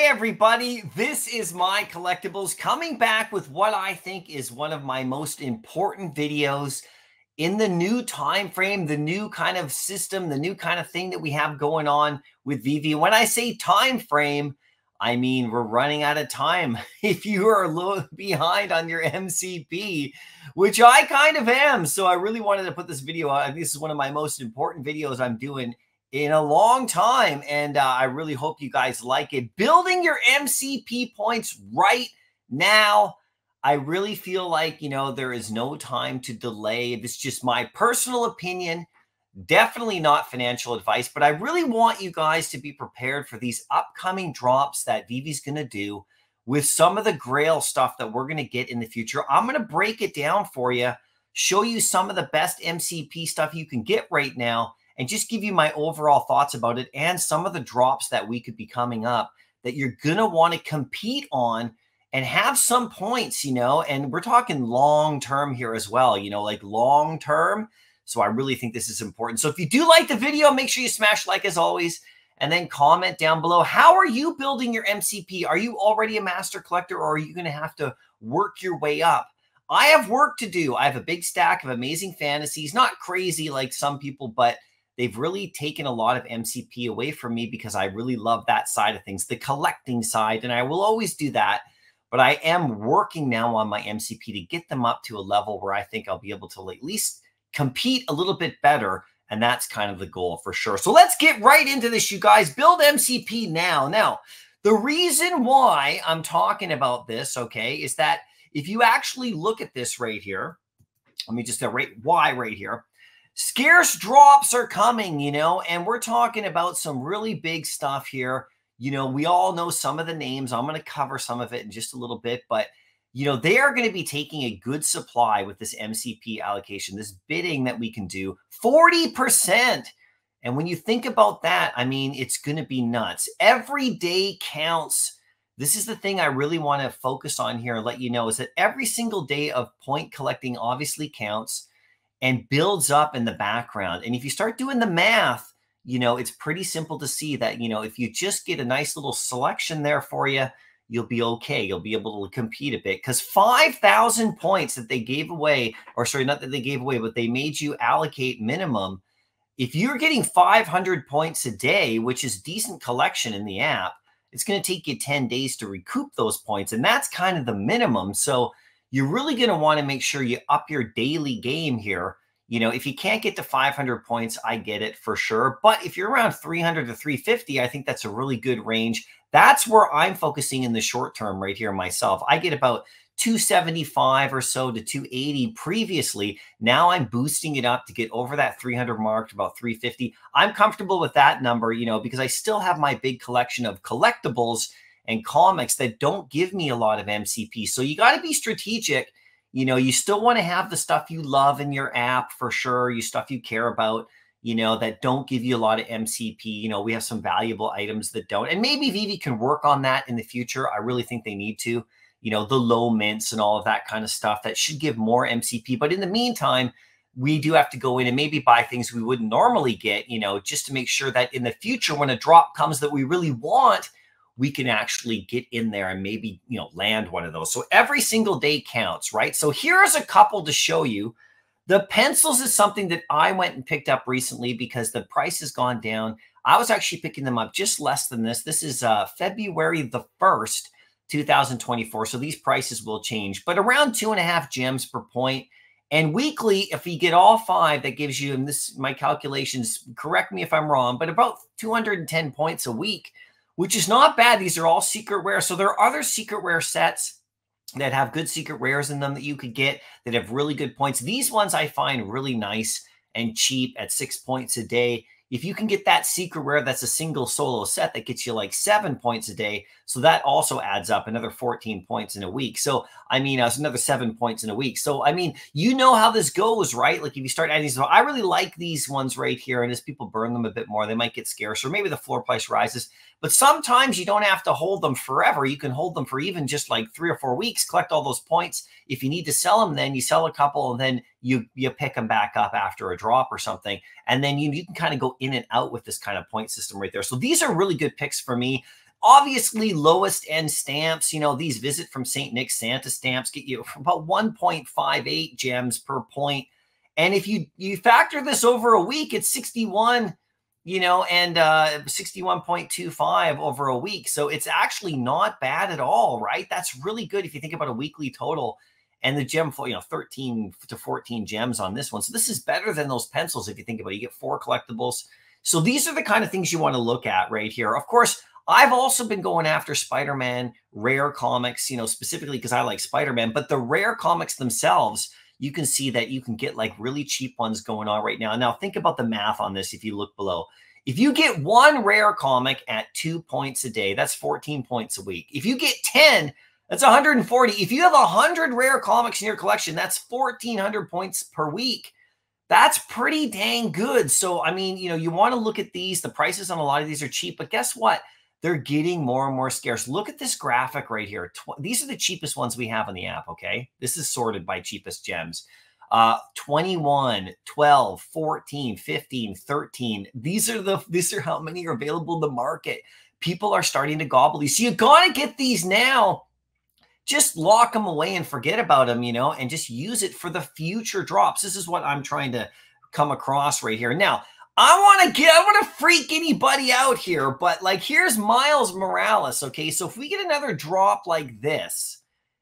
everybody, this is MyCollectables coming back with what I think is one of my most important videos in the new time frame, the new kind of system, the new kind of thing that we have going on with Veve. When I say time frame, I mean we're running out of time. If you are a little behind on your MCP, which I kind of am, so I really wanted to put this video out. This is one of my most important videos I'm doing in a long time, and I really hope you guys like it. Building your MCP points right now. I really feel like, there is no time to delay. This is just my personal opinion, definitely not financial advice, but I really want you guys to be prepared for these upcoming drops that Veve's going to do with some of the Grail stuff that we're going to get in the future. I'm going to break it down for you, show you some of the best MCP stuff you can get right now, and just give you my overall thoughts about it and some of the drops that we could be coming up that you're going to want to compete on and have some points, and we're talking long-term here as well, like long-term. So I really think this is important. So if you do like the video, make sure you smash like as always, and then comment down below. How are you building your MCP? Are you already a master collector, or are you going to have to work your way up? I have work to do. I have a big stack of amazing fantasies, not crazy like some people, but they've really taken a lot of MCP away from me because I really love that side of things, the collecting side, and I will always do that. But I am working now on my MCP to get them up to a level where I think I'll be able to at least compete a little bit better, and that's kind of the goal for sure. So let's get right into this, you guys. Build MCP now. Now, the reason why I'm talking about this, okay, is that if you actually look at this right here, let me just write Y right here. Scarce drops are coming, and we're talking about some really big stuff here. We all know some of the names. I'm going to cover some of it in just a little bit, but, they are going to be taking a good supply with this MCP allocation, this bidding that we can do, 40%. And when you think about that, I mean, it's going to be nuts. Every day counts. This is the thing I really want to focus on here and let you know is that every single day of point collecting obviously counts and builds up in the background. And if you start doing the math, it's pretty simple to see that, if you just get a nice little selection there for you, you'll be okay. You'll be able to compete a bit because 5,000 points that they gave away, or sorry, not that they gave away, but they made you allocate minimum. If you're getting 500 points a day, which is decent collection in the app, it's going to take you 10 days to recoup those points. And that's kind of the minimum. So you're really going to want to make sure you up your daily game here. If you can't get to 500 points, I get it for sure. But if you're around 300 to 350, I think that's a really good range. That's where I'm focusing in the short term right here myself. I get about 275 or so to 280 previously. Now I'm boosting it up to get over that 300 mark to about 350. I'm comfortable with that number, because I still have my big collection of collectibles and comics that don't give me a lot of MCP. So you got to be strategic. You still want to have the stuff you love in your app for sure, stuff you care about, that don't give you a lot of MCP. We have some valuable items that don't. And maybe Veve can work on that in the future. I really think they need to, the low mints and all of that kind of stuff that should give more MCP. But in the meantime, we do have to go in and maybe buy things we wouldn't normally get, just to make sure that in the future, when a drop comes that we really want, we can actually get in there and maybe, land one of those. So every single day counts, right? So here's a couple to show you. The pencils is something that I went and picked up recently because the price has gone down. I was actually picking them up just less than this. This is February the 1st, 2024. So these prices will change, but around 2.5 gems per point. And weekly, if you get all 5, that gives you, and this, my calculations, correct me if I'm wrong, but about 210 points a week, which is not bad. These are all secret rare. So there are other secret rare sets that have good secret rares in them that you could get that have really good points. These ones I find really nice and cheap at 6 points a day. If you can get that secret rare, that's a single solo set that gets you like 7 points a day. So that also adds up another 14 points in a week. So, I mean, it's another 7 points in a week. So, I mean, how this goes, right? Like if you start adding these, I really like these ones right here. And as people burn them a bit more, they might get scarce, or maybe the floor price rises. But sometimes you don't have to hold them forever. You can hold them for even just like 3 or 4 weeks, collect all those points. If you need to sell them, then you sell a couple and then you pick them back up after a drop or something. And then you can kind of go in and out with this kind of point system right there. So these are really good picks for me. Obviously, lowest end stamps, you know, these Visit from St. Nick Santa stamps get you about 1.58 gems per point. And if you factor this over a week, it's 61, you know, and 61.25 over a week. So it's actually not bad at all, right? That's really good if you think about a weekly total. And the gem flow, you know, 13 to 14 gems on this one. So this is better than those pencils if you think about it. You get 4 collectibles. So these are the kind of things you want to look at right here. Of course, I've also been going after Spider-Man rare comics, you know, specifically because I like Spider-Man, but the rare comics themselves, you can see that you can get like really cheap ones going on right now. Now think about the math on this if you look below. If you get 1 rare comic at 2 points a day, that's 14 points a week. If you get 10, that's 140. If you have 100 rare comics in your collection, that's 1,400 points per week. That's pretty dang good. So, I mean, you know, you want to look at these. The prices on a lot of these are cheap, but guess what? They're getting more and more scarce. Look at this graphic right here. These are the cheapest ones we have on the app, okay? This is sorted by cheapest gems. 21, 12, 14, 15, 13. These are how many are available in the market. People are starting to gobble these. So you got to get these now. Just lock them away and forget about them, you know, and just use it for the future drops. This is what I'm trying to come across right here. Now, I want to freak anybody out here, but like here's Miles Morales, okay? So if we get another drop like this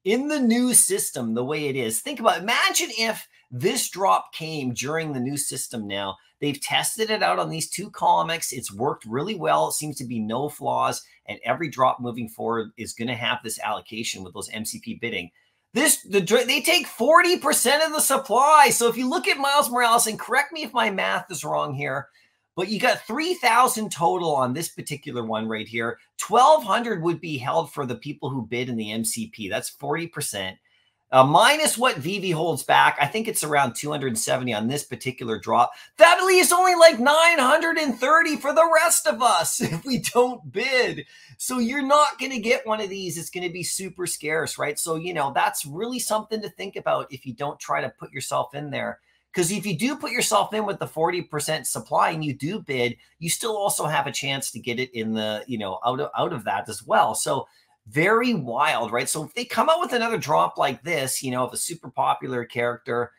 in the new system, the way it is, think about it. Imagine if this drop came during the new system now. They've tested it out on these 2 comics. It's worked really well. It seems to be no flaws, and every drop moving forward is going to have this allocation with those MCP bidding. They take 40% of the supply. So if you look at Miles Morales, and correct me if my math is wrong here, but you got 3,000 total on this particular one right here. 1,200 would be held for the people who bid in the MCP. That's 40%. Minus what Veve holds back. I think it's around 270 on this particular drop. That leaves only like 930 for the rest of us if we don't bid. So you're not going to get one of these. It's going to be super scarce, right? So, you know, that's really something to think about if you don't try to put yourself in there. Because if you do put yourself in with the 40% supply and you do bid, you still also have a chance to get it in the, you know, out of that as well. So very wild, right? So if they come out with another drop like this, you know, of a super popular character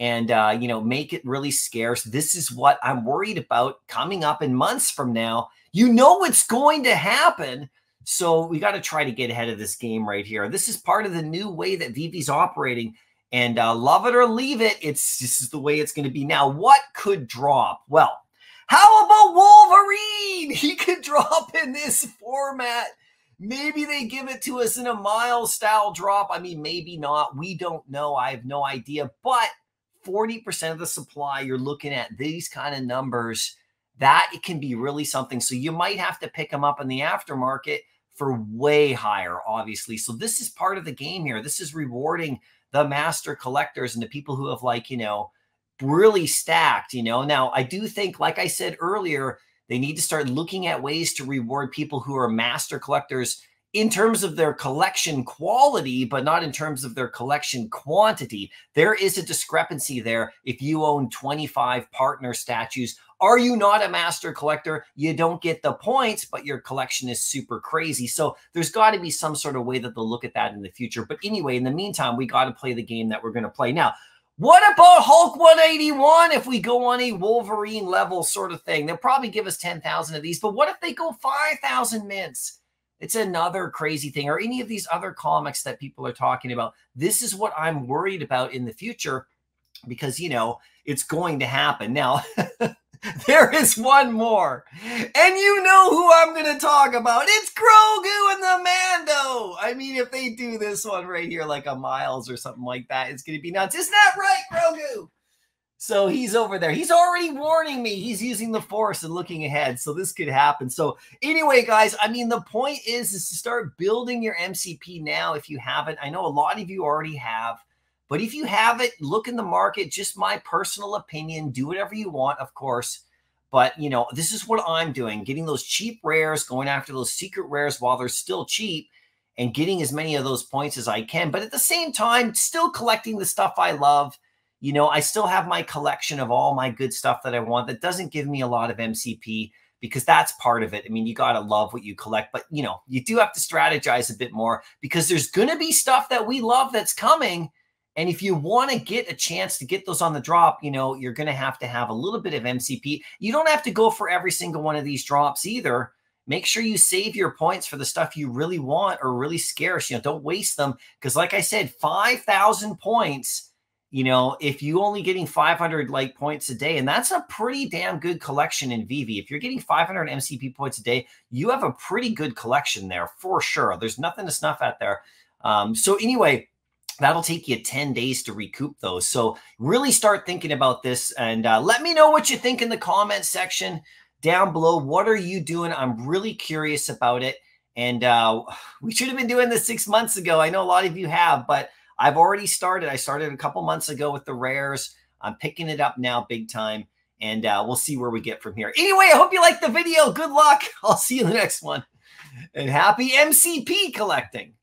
and, you know, make it really scarce, this is what I'm worried about coming up in months from now. You know what's going to happen. So we got to try to get ahead of this game right here. This is part of the new way that Veve's operating. And love it or leave it, this is the way it's going to be. Now, what could drop? Well, how about Wolverine? He could drop in this format. Maybe they give it to us in a Miles style drop. I mean, maybe not. We don't know. I have no idea. But 40% of the supply, you're looking at these kind of numbers. That it can be really something. So you might have to pick them up in the aftermarket for way higher, obviously. So this is part of the game here. This is rewarding the master collectors and the people who have, like, you know, really stacked, you know. Now, I do think, like I said earlier, they need to start looking at ways to reward people who are master collectors in terms of their collection quality, but not in terms of their collection quantity. There is a discrepancy there. If you own 25 partner statues, are you not a master collector? You don't get the points, but your collection is super crazy. So there's got to be some sort of way that they'll look at that in the future. But anyway, in the meantime, we got to play the game that we're going to play. Now, what about Hulk 181 if we go on a Wolverine level sort of thing? They'll probably give us 10,000 of these, but what if they go 5,000 mints? It's another crazy thing. Or any of these other comics that people are talking about. This is what I'm worried about in the future because, you know, it's going to happen. Now, there is one more. And you know who I'm going to talk about. It's Grogu and the Mando. I mean, if they do this one right here, like a Miles or something like that, it's going to be nuts. Isn't that right, Grogu? So he's over there. He's already warning me. He's using the Force and looking ahead. So this could happen. So anyway, guys, I mean, the point is to start building your MCP now if you haven't. I know a lot of you already have. But if you have it, look in the market. Just my personal opinion. Do whatever you want, of course. But, you know, this is what I'm doing. Getting those cheap rares, going after those secret rares while they're still cheap, and getting as many of those points as I can. But at the same time, still collecting the stuff I love. You know, I still have my collection of all my good stuff that I want. That doesn't give me a lot of MCP. because that's part of it. I mean, you got to love what you collect, but you know, you do have to strategize a bit more because there's going to be stuff that we love that's coming. And if you want to get a chance to get those on the drop, you know, you're going to have a little bit of MCP. You don't have to go for every single one of these drops either. Make sure you save your points for the stuff you really want or really scarce. You know, don't waste them because, like I said, 5,000 points. You know, if you only getting 500 like points a day, and that's a pretty damn good collection in Veve. If you're getting 500 MCP points a day, you have a pretty good collection there for sure. There's nothing to snuff at there. So anyway, that'll take you 10 days to recoup those. So really start thinking about this and let me know what you think in the comments section down below. What are you doing? I'm really curious about it. And we should have been doing this 6 months ago. I know a lot of you have, but I've already started. I started a couple months ago with the rares. I'm picking it up now big time. And we'll see where we get from here. Anyway, I hope you liked the video. Good luck. I'll see you in the next one. And happy MCP collecting.